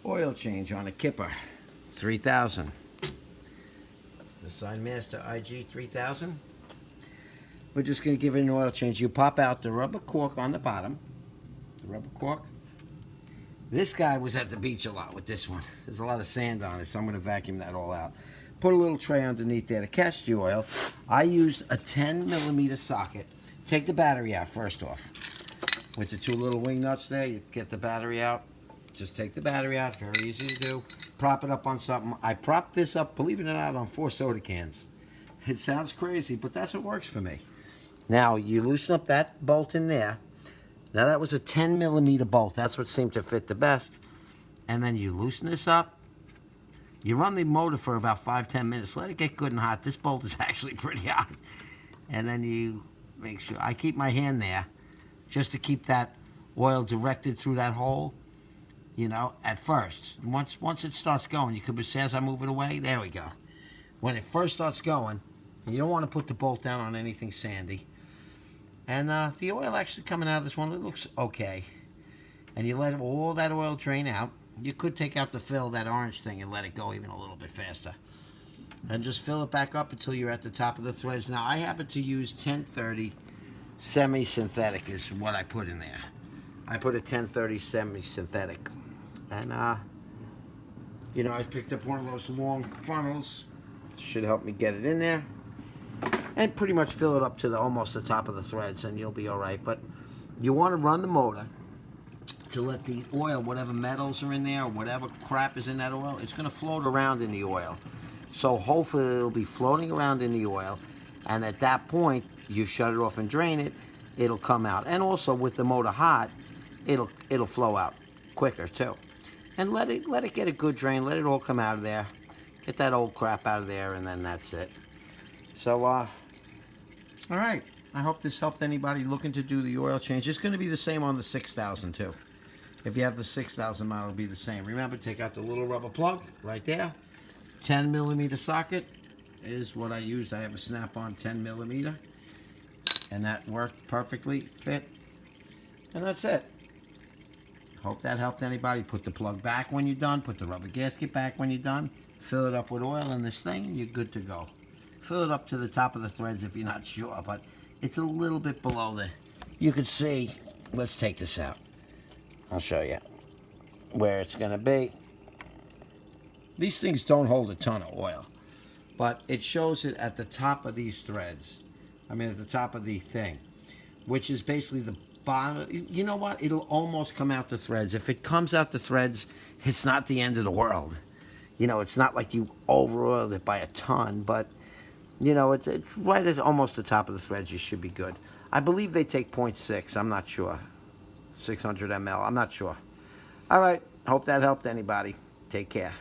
oil change on a Kipor 3000. The Sign-Master IG 3000. We're just going to give it an oil change. You pop out the rubber cork on the bottom. The rubber cork. This guy was at the beach a lot with this one. There's a lot of sand on it, so I'm going to vacuum that all out. Put a little tray underneath there to catch the oil. I used a 10mm socket. Take the battery out first off. With the two little wing nuts there, you get the battery out. Just take the battery out, very easy to do. Prop it up on something. I propped this up, believe it or not, on 4 soda cans. It sounds crazy, but that's what works for me. Now, you loosen up that bolt in there. Now, that was a 10mm bolt. That's what seemed to fit the best. And then you loosen this up. You run the motor for about 5-10 minutes. Let it get good and hot. This bolt is actually pretty hot. And then you make sure. I keep my hand there just to keep that oil directed through that hole, you know, at first. Once it starts going, you could say as I move it away, there we go. When it first starts going, you don't want to put the bolt down on anything sandy. And the oil actually coming out of this one, it looks okay. And you let all that oil drain out. You could take out the fill, that orange thing, and let it go even a little bit faster. And just fill it back up until you're at the top of the threads. Now, I happen to use 1030 semi-synthetic is what I put in there. I put a 1030 semi-synthetic. And, you know, I picked up one of those long funnels. Should help me get it in there. And pretty much fill it up to almost the top of the threads, and you'll be all right. But you want to run the motor to let the oil, whatever metals are in there, or whatever crap is in that oil, it's going to float around in the oil. So hopefully it'll be floating around in the oil, and at that point, you shut it off and drain it, it'll come out. And also with the motor hot, it'll flow out quicker too. And let it get a good drain, let it all come out of there. Get that old crap out of there, and then that's it. So, all right. I hope this helped anybody looking to do the oil change. It's going to be the same on the 6000 too. If you have the 6000 model, it'll be the same. Remember, take out the little rubber plug right there. 10mm socket is what I used. I have a snap-on 10mm. And that worked perfectly, fit. And that's it. Hope that helped anybody. Put the plug back when you're done. Put the rubber gasket back when you're done. Fill it up with oil in this thing, and you're good to go. Fill it up to the top of the threads if you're not sure, but it's a little bit below the... You can see... Let's take this out. I'll show you where it's going to be. These things don't hold a ton of oil, but it shows it at the top of these threads. I mean, at the top of the thing, which is basically the bottom. You know what? It'll almost come out the threads. If it comes out the threads, it's not the end of the world. You know, it's not like you over-oiled it by a ton, but, you know, it's right at almost the top of the threads. You should be good. I believe they take 0.6. I'm not sure. 600 ml. I'm not sure. All right. Hope that helped anybody. Take care.